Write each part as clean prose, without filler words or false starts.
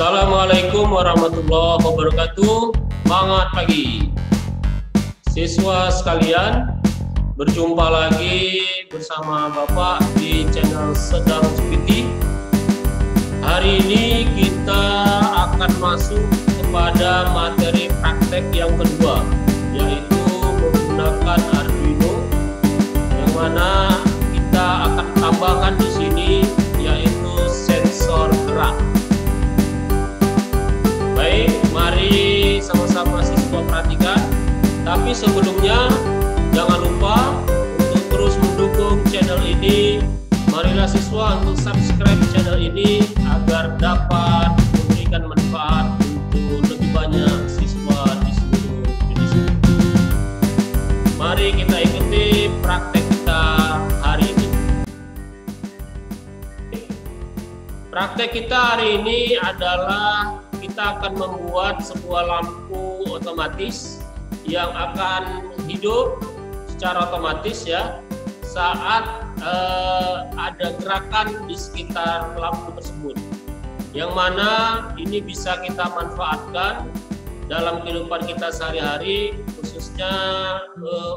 Assalamualaikum warahmatullahi wabarakatuh. Semangat pagi siswa sekalian, berjumpa lagi bersama Bapak di channel Sedang GPT. Hari ini kita akan masuk kepada materi praktek yang kedua, yaitu menggunakan Arduino, yang mana kita akan tambahkan di sini yaitu sensor gerak. Baik, mari sama-sama siswa perhatikan. Tapi sebelumnya jangan lupa untuk terus mendukung channel ini. Marilah siswa untuk subscribe channel ini agar dapat memberikan manfaat untuk lebih banyak siswa di seluruh Indonesia. Mari kita ikuti praktek kita hari ini. Praktek kita hari ini adalah kita akan membuat sebuah lampu otomatis yang akan hidup secara otomatis ya saat ada gerakan di sekitar lampu tersebut, yang mana ini bisa kita manfaatkan dalam kehidupan kita sehari-hari, khususnya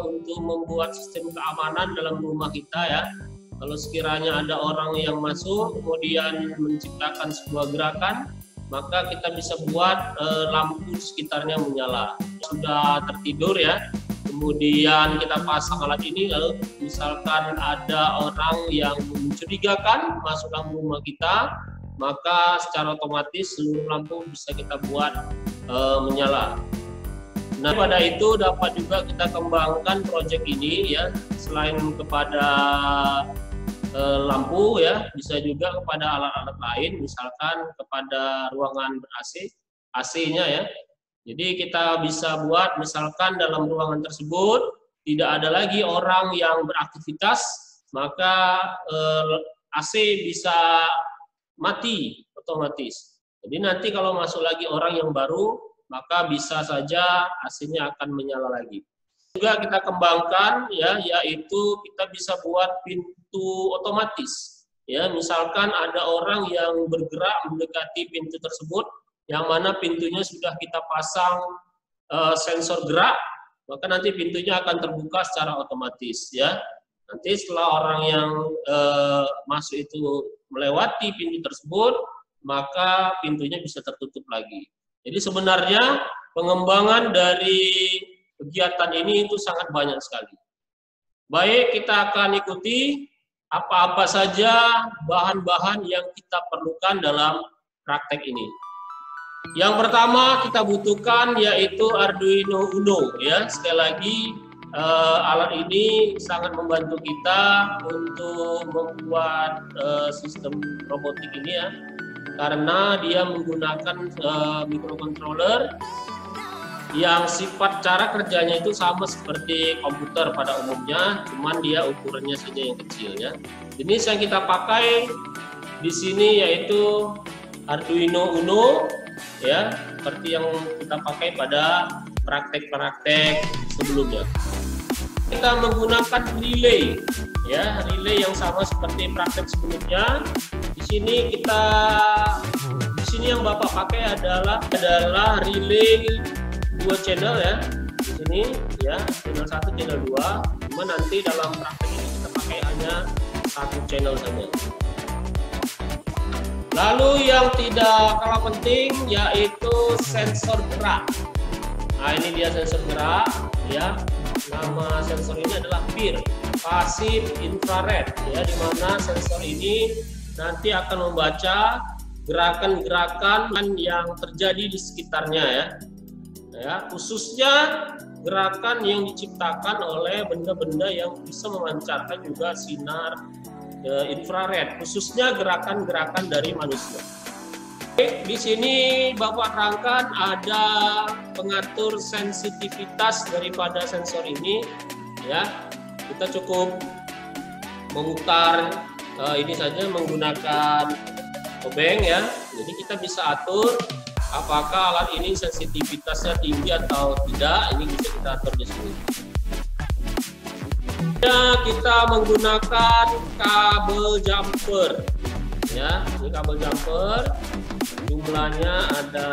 untuk membuat sistem keamanan dalam rumah kita ya. Kalau sekiranya ada orang yang masuk kemudian menciptakan sebuah gerakan, maka kita bisa buat lampu di sekitarnya menyala. Sudah tertidur ya, kemudian kita pasang alat ini, lalu misalkan ada orang yang mencurigakan masuk dalam rumah kita, maka secara otomatis seluruh lampu bisa kita buat menyala. Nah, pada itu dapat juga kita kembangkan proyek ini ya, selain kepada lampu ya, bisa juga kepada alat-alat lain, misalkan kepada ruangan ber-AC, AC-nya ya. Jadi kita bisa buat misalkan dalam ruangan tersebut tidak ada lagi orang yang beraktivitas, maka AC bisa mati otomatis. Jadi nanti kalau masuk lagi orang yang baru, maka bisa saja AC-nya akan menyala lagi. Juga kita kembangkan ya, yaitu kita bisa buat pintu otomatis ya. Misalkan ada orang yang bergerak mendekati pintu tersebut, yang mana pintunya sudah kita pasang sensor gerak, maka nanti pintunya akan terbuka secara otomatis ya. Nanti setelah orang yang masuk itu melewati pintu tersebut, maka pintunya bisa tertutup lagi. Jadi sebenarnya pengembangan dari kegiatan ini itu sangat banyak sekali. Baik, kita akan ikuti apa-apa saja bahan-bahan yang kita perlukan dalam praktek ini. Yang pertama kita butuhkan yaitu Arduino Uno ya. Sekali lagi alat ini sangat membantu kita untuk membuat sistem robotik ini ya, karena dia menggunakan microcontroller yang sifat cara kerjanya itu sama seperti komputer pada umumnya, cuman dia ukurannya saja yang kecil ya. Jenis yang kita pakai di sini yaitu Arduino Uno ya, seperti yang kita pakai pada praktek-praktek sebelumnya. Kita menggunakan relay ya, relay yang sama seperti praktek sebelumnya. Di sini yang Bapak pakai adalah relay 2 channel ya, di sini ya, channel 1, channel 2. Cuma nanti dalam praktek ini kita pakai hanya 1 channel saja. Lalu yang tidak kalah penting yaitu sensor gerak. Nah, ini dia sensor gerak ya. Nama sensor ini adalah PIR, Passive Infrared ya, di mana sensor ini nanti akan membaca gerakan-gerakan yang terjadi di sekitarnya ya, khususnya gerakan yang diciptakan oleh benda-benda yang bisa memancarkan juga sinar infrared, khususnya gerakan-gerakan dari manusia. Oke, di sini Bapak terangkan ada pengatur sensitivitas daripada sensor ini ya. Kita cukup memutar ini saja menggunakan obeng ya. Jadi kita bisa atur apakah alat ini sensitivitasnya tinggi atau tidak, ini bisa kita atur di sini. Ya, kita menggunakan kabel jumper ya, ini kabel jumper Jumlahnya ada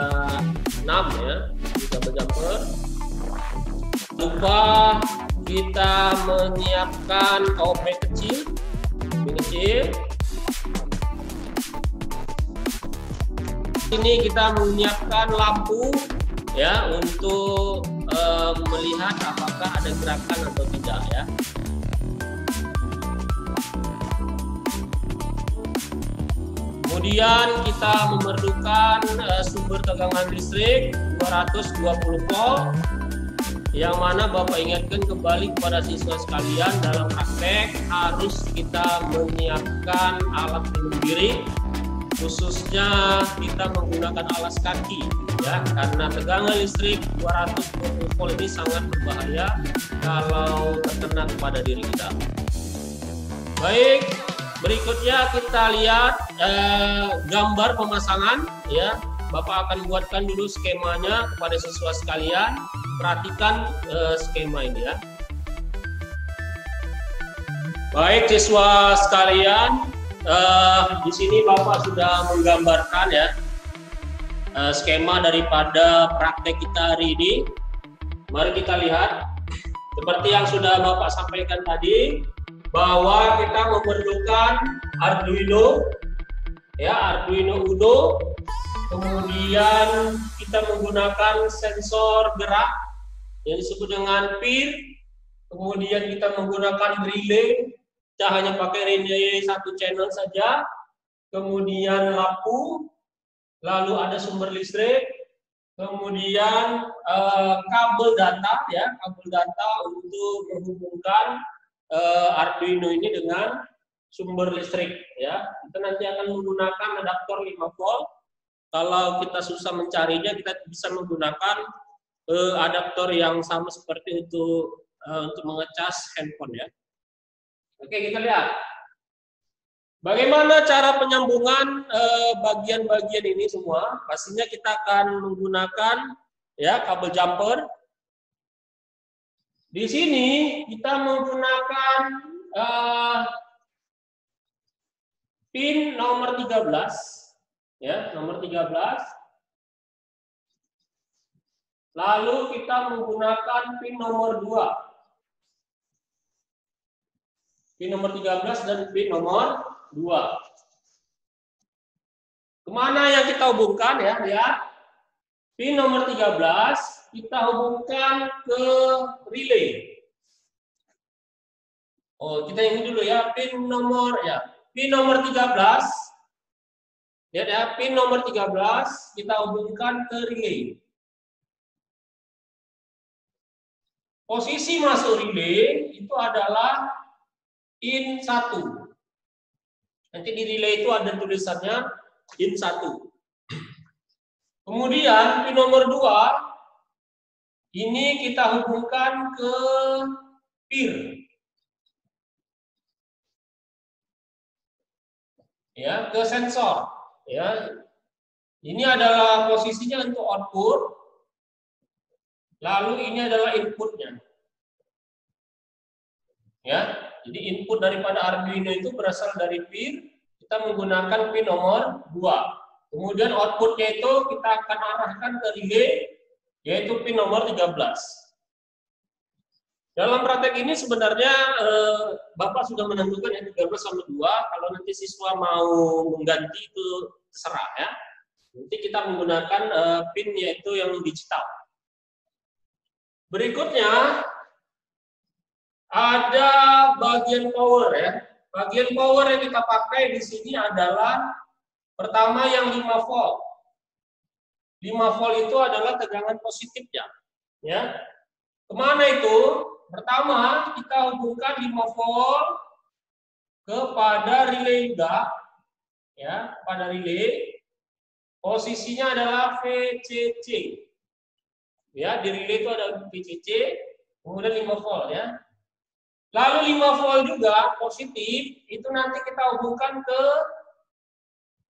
6 ya, di kabel jumper. Lupa kita menyiapkan OP kecil. Ini kita menyiapkan lampu ya untuk melihat apakah ada gerakan atau tidak ya. Kemudian kita memerlukan sumber tegangan listrik 220 volt, yang mana Bapak ingatkan kembali kepada siswa sekalian, dalam praktek harus kita menyiapkan alat pelindung diri, khususnya kita menggunakan alas kaki ya, karena tegangan listrik 220 volt ini sangat berbahaya kalau terkena kepada diri kita. Baik, berikutnya kita lihat gambar pemasangan ya. Bapak akan buatkan dulu skemanya kepada siswa sekalian. Perhatikan skema ini ya. Baik siswa sekalian, di sini Bapak sudah menggambarkan ya skema daripada praktek kita hari ini. Mari kita lihat. Seperti yang sudah Bapak sampaikan tadi, bahwa kita memerlukan Arduino ya, Arduino Uno. Kemudian kita menggunakan sensor gerak yang disebut dengan pin. Kemudian kita menggunakan relay, kita hanya pakai relay satu channel saja. Kemudian lampu, lalu ada sumber listrik. Kemudian kabel data ya, kabel data untuk menghubungkan Arduino ini dengan sumber listrik ya. Kita nanti akan menggunakan adaptor 5 volt. Kalau kita susah mencarinya, kita bisa menggunakan adaptor yang sama seperti itu untuk mengecas handphone ya. Oke, kita lihat bagaimana cara penyambungan bagian-bagian ini semua. Pastinya kita akan menggunakan ya kabel jumper. Di sini kita menggunakan pin nomor 13. Ya, nomor 13. Lalu kita menggunakan pin nomor 2. Pin nomor 13 dan pin nomor 2. Kemana yang kita hubungkan ya? Lihat. Pin nomor 13 kita hubungkan ke relay. Oh, kita ini dulu ya, pin nomor 13. Lihat ya, pin nomor 13 kita hubungkan ke relay. Posisi masuk relay itu adalah in 1. Nanti di relay itu ada tulisannya in 1. Kemudian pin nomor 2 ini kita hubungkan ke pir. Ya, ke sensor. Ya, ini adalah posisinya untuk output, lalu ini adalah inputnya. Ya, jadi input daripada Arduino itu berasal dari pin, kita menggunakan pin nomor 2. Kemudian outputnya itu kita akan arahkan ke relay, yaitu pin nomor 13. Dalam praktek ini sebenarnya Bapak sudah menentukan yang 13 sama 2. Kalau nanti siswa mau mengganti itu terserah ya. Nanti kita menggunakan pin yaitu yang digital. Berikutnya ada bagian power ya. Bagian power yang kita pakai di sini adalah pertama yang 5 volt. 5 volt itu adalah tegangan positifnya. Ya. Kemana itu? Pertama, kita hubungkan 5 volt kepada relay enggak, ya, pada relay. Posisinya adalah VCC. Ya, di relay itu ada VCC, kemudian 5 volt ya. Lalu 5 volt juga positif, itu nanti kita hubungkan ke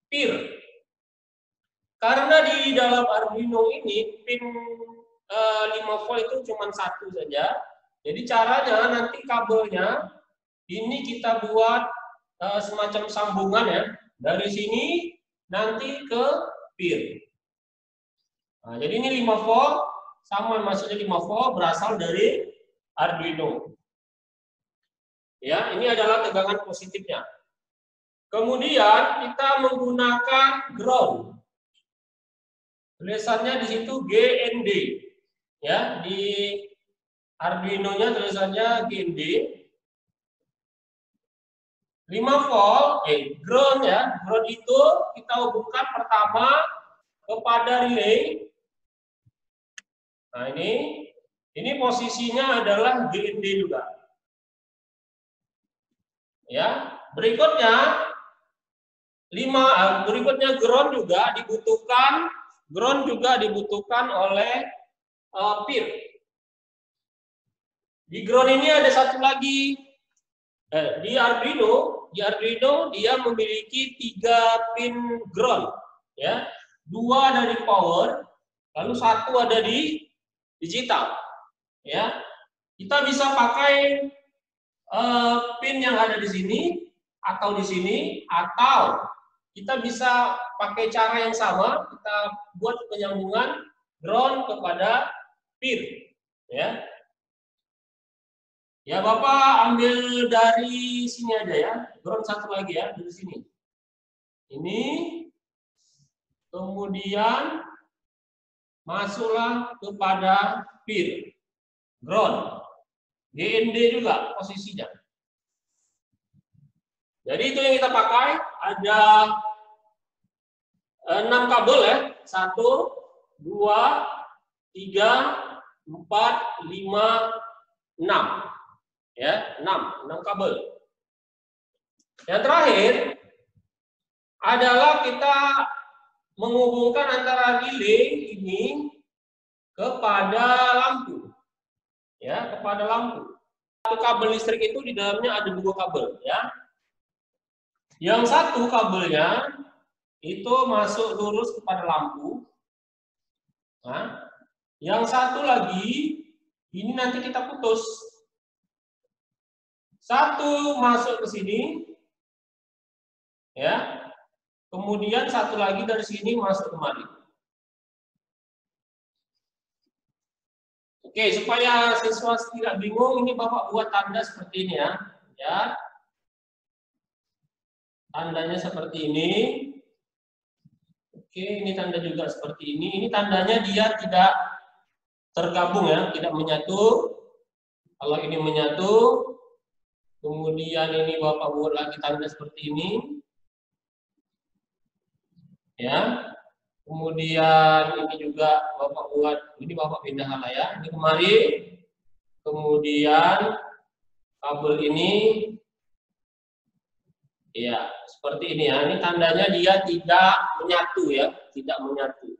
pir. Karena di dalam Arduino ini pin 5 volt itu cuma satu saja. Jadi caranya nanti kabelnya ini kita buat semacam sambungan ya. Dari sini nanti ke pir. Nah, jadi ini 5 volt, sama maksudnya 5 volt berasal dari Arduino. Ya, ini adalah tegangan positifnya. Kemudian kita menggunakan ground. Tulisannya di situ GND. Ya, di Arduino-nya tulisannya GND. 5 volt, ground ya. Ground itu kita hubungkan pertama kepada relay. Nah, ini posisinya adalah GND juga. Ya, berikutnya ground juga dibutuhkan oleh pir. Di ground ini ada satu lagi. Di Arduino dia memiliki 3 pin ground, ya. 2 dari power, lalu 1 ada di digital, ya. Kita bisa pakai pin yang ada di sini atau di sini, atau kita bisa pakai cara yang sama, kita buat penyambungan ground kepada pir, ya. Ya, Bapak ambil dari sini aja ya. Ground satu lagi ya, dari sini. Ini. Kemudian masuklah kepada pir. Ground. GND juga posisinya. Jadi itu yang kita pakai. Ada 6 kabel ya. 1, 2, 3, 4, 5, 6. Ya, 6 kabel. Yang terakhir adalah kita menghubungkan antara relay ini kepada lampu. Ya, kepada lampu. Satu kabel listrik itu di dalamnya ada 2 kabel, ya. Yang satu kabelnya itu masuk lurus kepada lampu. Nah, yang satu lagi ini nanti kita putus. Satu masuk ke sini, ya. Kemudian satu lagi dari sini masuk kemari. Oke, supaya siswa tidak bingung, ini Bapak buat tanda seperti ini ya. Ya. Tandanya seperti ini. Oke, ini tanda juga seperti ini. Ini tandanya dia tidak tergabung ya, tidak menyatu. Kalau ini menyatu, kemudian ini Bapak buat lagi tanda seperti ini. Ya. Kemudian ini juga Bapak buat, ini Bapak pindah lah ya. Ini kemari. Kemudian kabel ini ya, seperti ini ya. Ini tandanya dia tidak menyatu ya, tidak menyatu.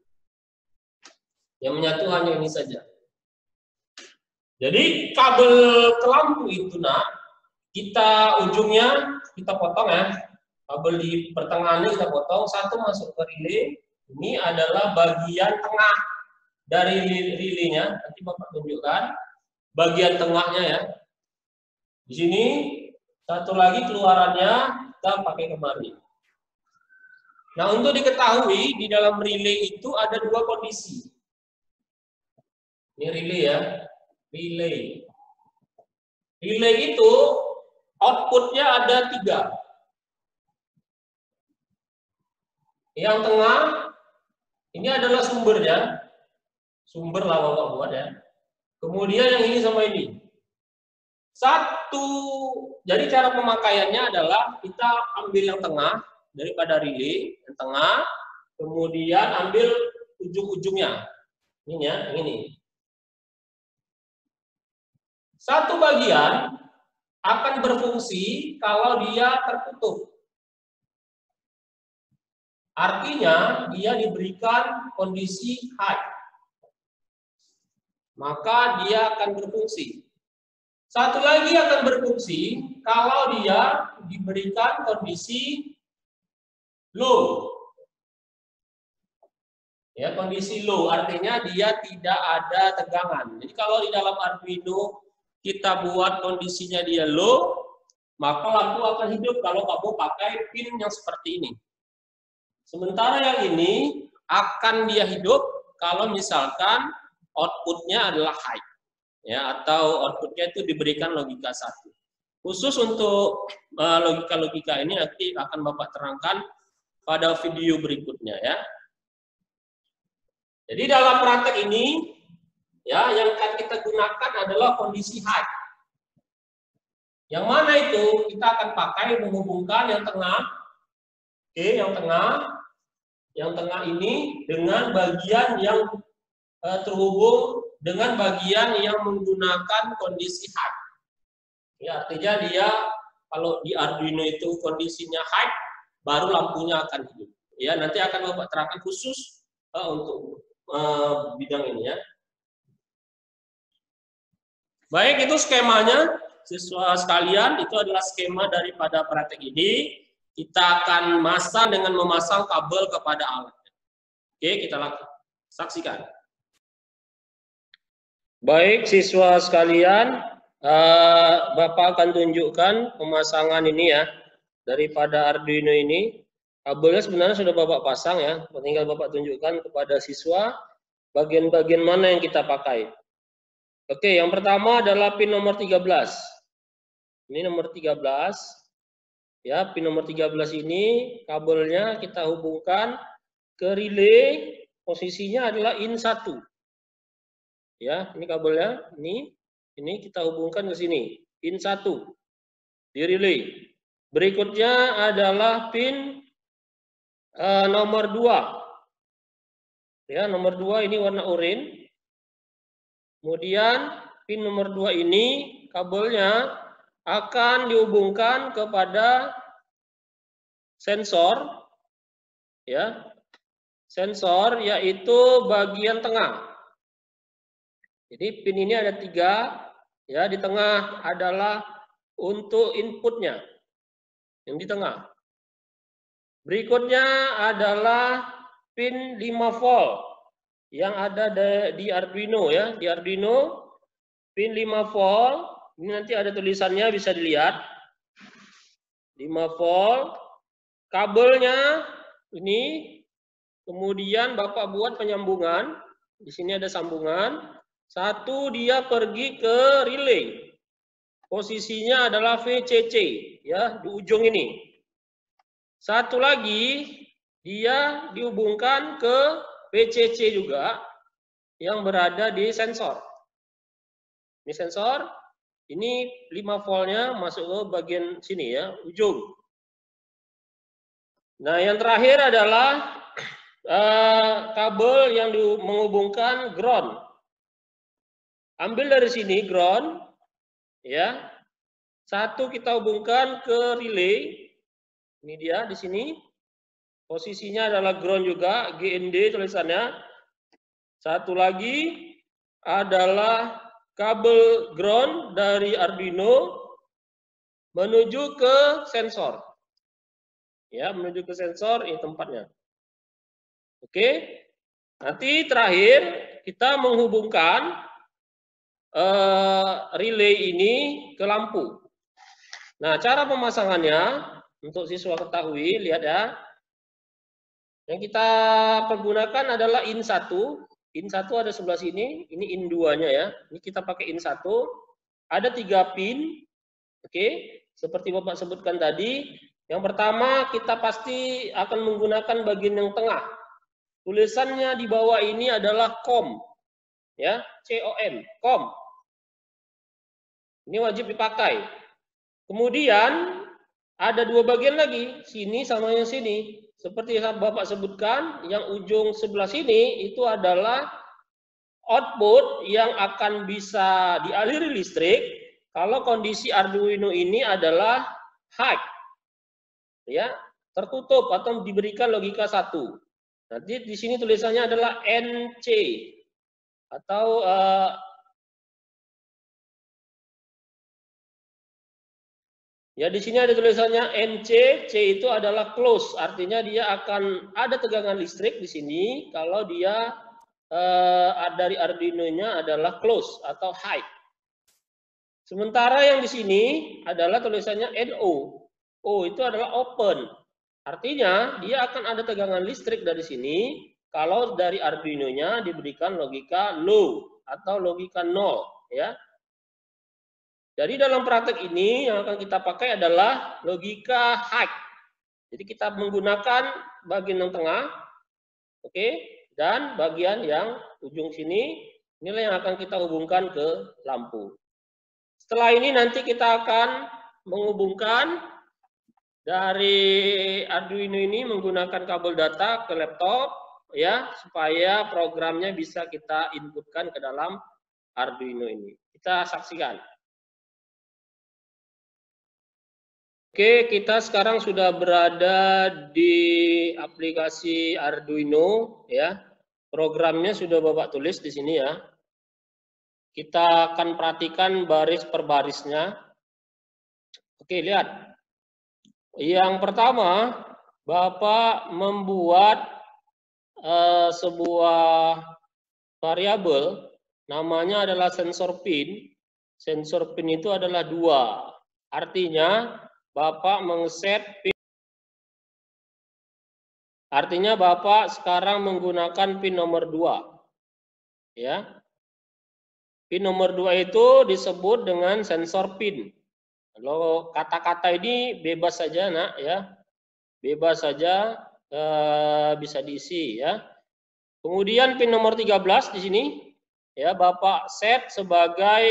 Yang menyatu hanya ini saja. Jadi kabel ke lampu itu kita ujungnya kita potong ya. Kabel di pertengahannya kita potong, satu masuk ke relay. Ini adalah bagian tengah dari relaynya. Nanti Bapak tunjukkan bagian tengahnya ya. Di sini satu lagi keluarannya kita pakai kemari. Nah, untuk diketahui di dalam relay itu ada 2 kondisi. Ini relay ya, relay. Relay itu outputnya ada 3. Yang tengah ini adalah sumbernya, sumber lah Bapak buat ya. Kemudian yang ini sama ini. Jadi cara pemakaiannya adalah kita ambil yang tengah daripada relay, yang tengah, kemudian ambil ujung-ujungnya. Ini ya, ini. Satu bagian akan berfungsi kalau dia tertutup. Artinya dia diberikan kondisi high. Maka dia akan berfungsi. Satu lagi akan berfungsi kalau dia diberikan kondisi low. Ya, kondisi low artinya dia tidak ada tegangan. Jadi kalau di dalam Arduino kita buat kondisinya dia low, maka lampu akan hidup kalau kamu pakai pin yang seperti ini. Sementara yang ini akan dia hidup kalau misalkan outputnya adalah high, ya, atau outputnya itu diberikan logika 1. Khusus untuk logika-logika ini nanti akan Bapak terangkan pada video berikutnya, ya. Jadi dalam praktek ini, ya, yang akan kita gunakan adalah kondisi high. Yang mana itu kita akan pakai menghubungkan yang tengah, oke, yang tengah ini dengan bagian yang terhubung dengan bagian yang menggunakan kondisi high. Ya, artinya dia kalau di Arduino itu kondisinya high, baru lampunya akan hidup. Ya, nanti akan Bapak terangkan khusus untuk bidang ini, ya. Baik, itu skemanya, siswa sekalian. Itu adalah skema daripada praktek ini. Kita akan masang dengan memasang kabel kepada alat. Oke, kita saksikan. Baik, siswa sekalian, Bapak akan tunjukkan pemasangan ini, ya, daripada Arduino ini. Kabelnya sebenarnya sudah Bapak pasang, ya. Tinggal Bapak tunjukkan kepada siswa bagian-bagian mana yang kita pakai. Oke, yang pertama adalah pin nomor 13. Ini nomor 13. Ya, pin nomor 13 ini kabelnya kita hubungkan ke relay, posisinya adalah in 1. Ya, ini kabelnya, ini kita hubungkan ke sini, in 1 di relay. Berikutnya adalah pin nomor 2. Ya, nomor 2 ini warna oranye. Kemudian pin nomor 2 ini kabelnya akan dihubungkan kepada sensor, ya, sensor yaitu bagian tengah. Jadi pin ini ada 3, ya, di tengah adalah untuk inputnya, yang di tengah. Berikutnya adalah pin 5 volt yang ada di Arduino, ya, di Arduino pin 5 volt. Ini nanti ada tulisannya, bisa dilihat. 5 volt. Kabelnya ini, kemudian Bapak buat penyambungan. Di sini ada sambungan. Satu dia pergi ke relay. Posisinya adalah VCC, ya, di ujung ini. Satu lagi dia dihubungkan ke VCC juga yang berada di sensor. Ini sensor. Ini 5 voltnya masuk ke bagian sini, ya, ujung. Nah, yang terakhir adalah kabel yang menghubungkan ground. Ambil dari sini ground, ya. Satu kita hubungkan ke relay. Ini dia di sini. Posisinya adalah ground juga, GND tulisannya. Satu lagi adalah kabel ground dari Arduino menuju ke sensor. Ya, menuju ke sensor, ini tempatnya. Oke. Nanti terakhir kita menghubungkan relay ini ke lampu. Nah, cara pemasangannya untuk siswa ketahui, lihat, ya. Yang kita pergunakan adalah in 1. In 1 ada sebelah sini, ini in 2-nya, ya. Ini kita pakai in 1. Ada 3 pin. Oke, seperti Bapak sebutkan tadi. Yang pertama, kita pasti akan menggunakan bagian yang tengah. Tulisannya di bawah ini adalah COM. Ya, COM, COM. Ini wajib dipakai. Kemudian ada 2 bagian lagi, sini sama yang sini. Seperti yang Bapak sebutkan, yang ujung sebelah sini itu adalah output yang akan bisa dialiri listrik kalau kondisi Arduino ini adalah high, ya, tertutup atau diberikan logika 1. Nanti di sini tulisannya adalah NC atau ya, di sini ada tulisannya NC, C itu adalah close, artinya dia akan ada tegangan listrik di sini kalau dia dari Arduino-nya adalah close atau high. Sementara yang di sini adalah tulisannya NO. O itu adalah open. Artinya dia akan ada tegangan listrik dari sini kalau dari Arduino-nya diberikan logika low atau logika 0, ya. Jadi dalam praktek ini yang akan kita pakai adalah logika high. Jadi kita menggunakan bagian yang tengah, oke, dan bagian yang ujung sini, inilah yang akan kita hubungkan ke lampu. Setelah ini nanti kita akan menghubungkan dari Arduino ini menggunakan kabel data ke laptop, ya, supaya programnya bisa kita inputkan ke dalam Arduino ini. Kita saksikan. Oke, kita sekarang sudah berada di aplikasi Arduino, ya. Programnya sudah Bapak tulis di sini, ya. Kita akan perhatikan baris per barisnya. Oke, lihat. Yang pertama, Bapak membuat sebuah variabel, namanya adalah sensor pin. Sensor pin itu adalah 2. Artinya, Bapak mengset pin. Artinya Bapak sekarang menggunakan pin nomor 2. Ya. Pin nomor 2 itu disebut dengan sensor pin. Kalau kata-kata ini bebas saja, Nak, ya. Bebas saja, bisa diisi, ya. Kemudian pin nomor 13 di sini, ya, Bapak set sebagai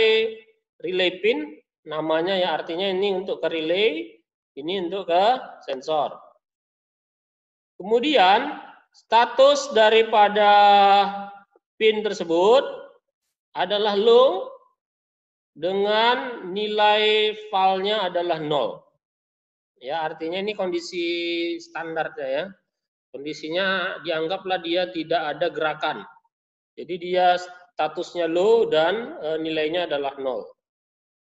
relay pin, namanya, ya, artinya ini untuk ke relay, ini untuk ke sensor. Kemudian status daripada pin tersebut adalah low dengan nilai filenya adalah 0. Ya, artinya ini kondisi standar, ya. Kondisinya dianggaplah dia tidak ada gerakan. Jadi dia statusnya low dan nilainya adalah 0.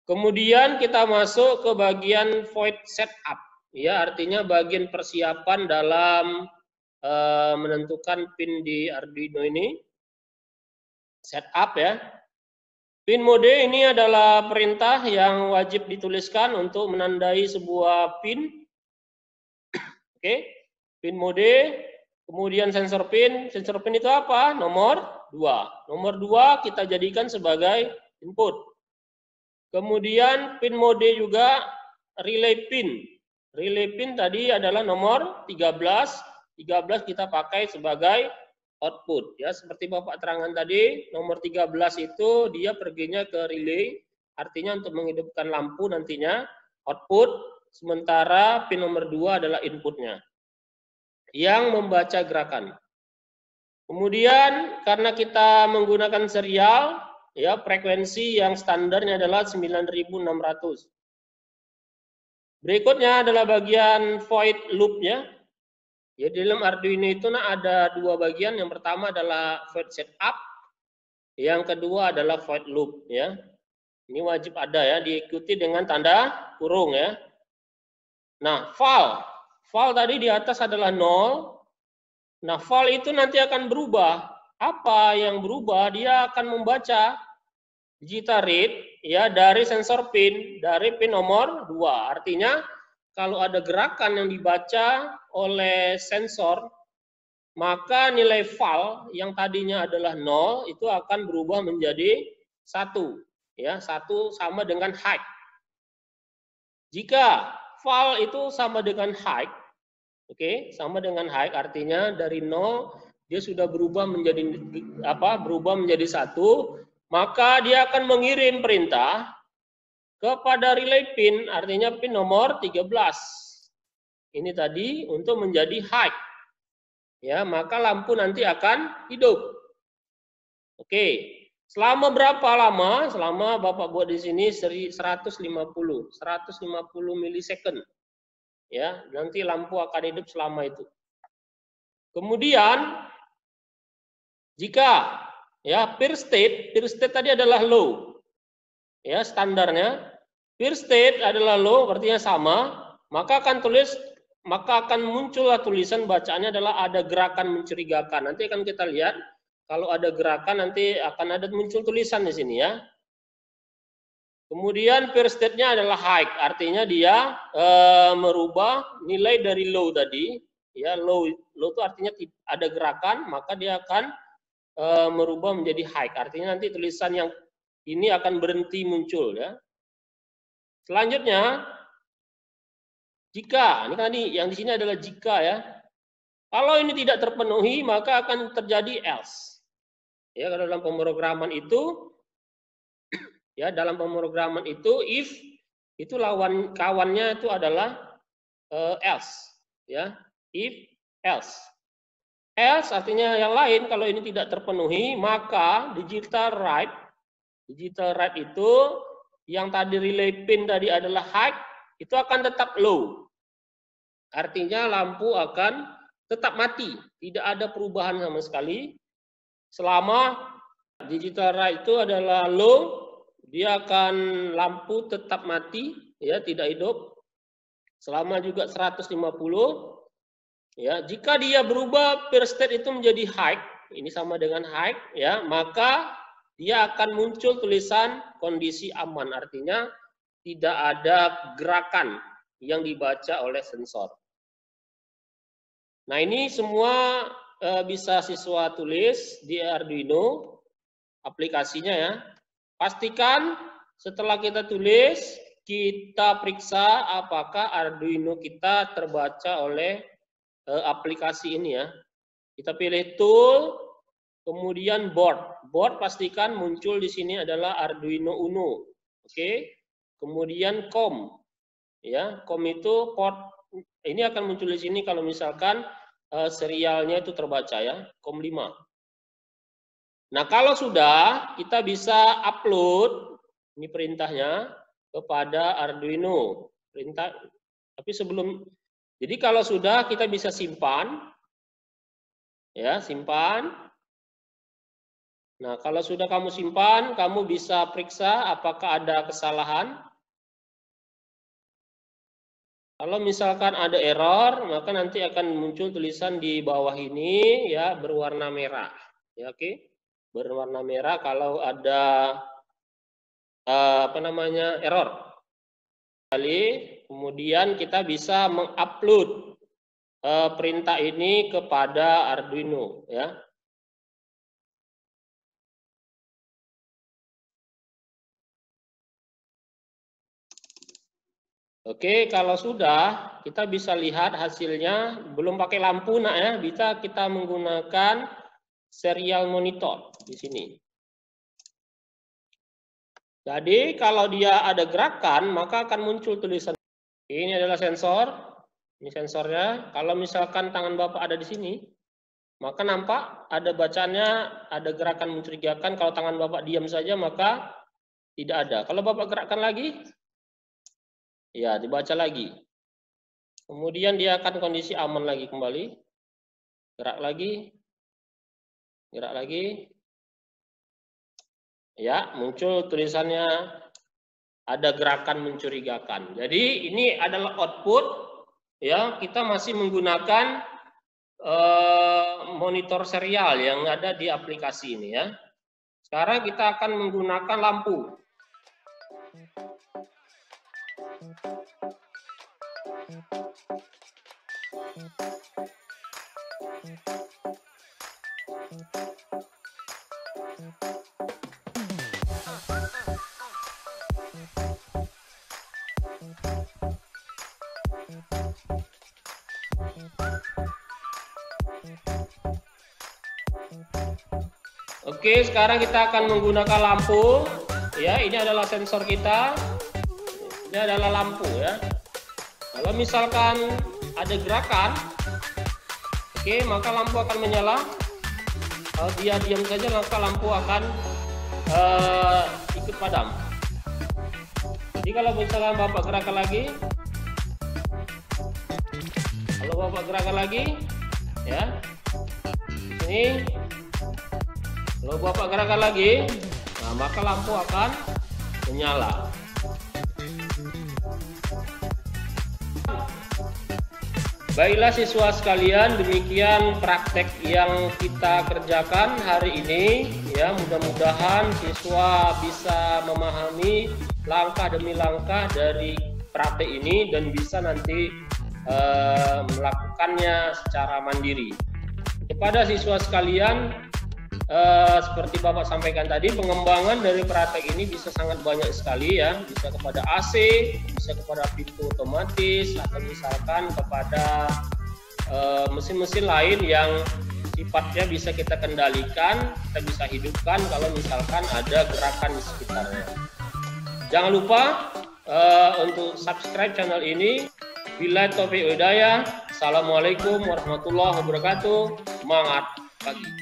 Kemudian kita masuk ke bagian void setup. Ya, artinya bagian persiapan dalam menentukan pin di Arduino ini. Setup, ya. Pin mode ini adalah perintah yang wajib dituliskan untuk menandai sebuah pin. Oke, pin mode. Kemudian sensor pin. Sensor pin itu apa? Nomor 2. Nomor 2 kita jadikan sebagai input. Kemudian pin mode juga relay pin. Relay pin tadi adalah nomor 13. 13 kita pakai sebagai output, ya, seperti Bapak terangkan tadi, nomor 13 itu dia perginya ke relay, artinya untuk menghidupkan lampu nantinya output, sementara pin nomor 2 adalah inputnya yang membaca gerakan. Kemudian karena kita menggunakan serial, ya, frekuensi yang standarnya adalah 9600. Berikutnya adalah bagian void loop-nya. Ya, di dalam Arduino itu ada 2 bagian. Yang pertama adalah void setup, yang kedua adalah void loop, ya. Ini wajib ada, ya, diikuti dengan tanda kurung, ya. Nah, val tadi di atas adalah 0. Nah, val itu nanti akan berubah. Apa yang berubah? Dia akan membaca digital read, ya, dari sensor pin, dari pin nomor 2. Artinya kalau ada gerakan yang dibaca oleh sensor, maka nilai val yang tadinya adalah 0 itu akan berubah menjadi 1. Ya, 1 sama dengan high. Jika val itu sama dengan high, oke, sama dengan high artinya dari 0 dia sudah berubah menjadi berubah menjadi 1, maka dia akan mengirim perintah kepada relay pin, artinya pin nomor 13. Ini tadi untuk menjadi high. Ya, maka lampu nanti akan hidup. Oke. Selama berapa lama? Selama Bapak buat di sini 150 milisecond. Ya, nanti lampu akan hidup selama itu. Kemudian jika, ya, peer state tadi adalah low. Ya, standarnya. Peer state adalah low, artinya sama, maka akan muncullah tulisan bacaannya adalah ada gerakan mencurigakan. Nanti akan kita lihat kalau ada gerakan nanti akan ada muncul tulisan di sini, ya. Kemudian peer state-nya adalah high, artinya dia merubah nilai dari low tadi Ya, low itu artinya ada gerakan, maka dia akan merubah menjadi high. Artinya nanti tulisan yang ini akan berhenti muncul ya. Selanjutnya, jika, ini kan yang di sini adalah jika ya. Kalau ini tidak terpenuhi, maka akan terjadi else. Ya, kalau dalam pemrograman itu, ya dalam pemrograman itu if itu lawan kawannya itu adalah else, ya if else. Else artinya yang lain, kalau ini tidak terpenuhi, maka digital write itu yang tadi relay pin tadi adalah high, itu akan tetap low. Artinya lampu akan tetap mati, tidak ada perubahan sama sekali. Selama digital write itu adalah low, dia akan lampu tetap mati, ya tidak hidup. Selama juga 150. Ya, jika dia berubah per state itu menjadi high, ini sama dengan high, ya, maka dia akan muncul tulisan kondisi aman, artinya tidak ada gerakan yang dibaca oleh sensor. Nah, ini semua bisa siswa tulis di Arduino aplikasinya ya. Pastikan setelah kita tulis, kita periksa apakah Arduino kita terbaca oleh aplikasi ini ya. Kita pilih tool, kemudian board. Board pastikan muncul di sini adalah Arduino Uno. Oke. Kemudian COM. Ya, COM itu port ini akan muncul di sini kalau misalkan serialnya itu terbaca ya, COM 5. Nah, kalau sudah, kita bisa upload ini perintahnya kepada Arduino. Perintah, tapi sebelum, jadi kalau sudah kita bisa simpan, ya simpan. Nah, kalau sudah kamu simpan, kamu bisa periksa apakah ada kesalahan. Kalau misalkan ada error, maka nanti akan muncul tulisan di bawah ini ya berwarna merah. Ya, oke. Berwarna merah kalau ada error. Kemudian kita bisa mengupload perintah ini kepada Arduino ya. Oke, kalau sudah kita bisa lihat hasilnya, belum pakai lampu nak ya, bisa kita menggunakan serial monitor di sini. Jadi kalau dia ada gerakan, maka akan muncul tulisan. Ini adalah sensor, ini sensornya. Kalau misalkan tangan Bapak ada di sini, maka nampak ada bacaannya, ada gerakan mencurigakan. Kalau tangan Bapak diam saja, maka tidak ada. Kalau Bapak gerakkan lagi, ya, dibaca lagi. Kemudian dia akan kondisi aman lagi kembali. Gerak lagi. Gerak lagi. Ya, muncul tulisannya ada gerakan mencurigakan. Jadi ini adalah output ya, kita masih menggunakan monitor serial yang ada di aplikasi ini ya. Sekarang kita akan menggunakan lampu. Oke, sekarang kita akan menggunakan lampu. Ya, ini adalah sensor kita. Ini adalah lampu ya. Kalau misalkan ada gerakan, oke, maka lampu akan menyala. Kalau dia diam saja, maka lampu akan ikut padam. Jadi kalau misalkan Bapak gerakan lagi, ya, ini. Kalau Bapak gerakan lagi, nah maka lampu akan menyala. Baiklah siswa sekalian, demikian praktek yang kita kerjakan hari ini. Ya, mudah-mudahan siswa bisa memahami langkah demi langkah dari praktek ini dan bisa nanti melakukannya secara mandiri. Kepada siswa sekalian, seperti Bapak sampaikan tadi, pengembangan dari praktek ini bisa sangat banyak sekali ya, bisa kepada AC, bisa kepada pintu otomatis, atau misalkan kepada mesin-mesin lain yang sifatnya bisa kita kendalikan, kita bisa hidupkan kalau misalkan ada gerakan di sekitarnya. Jangan lupa untuk subscribe channel ini. Billahi taufiq wal hidayah. Assalamualaikum warahmatullahi wabarakatuh. Semangat pagi.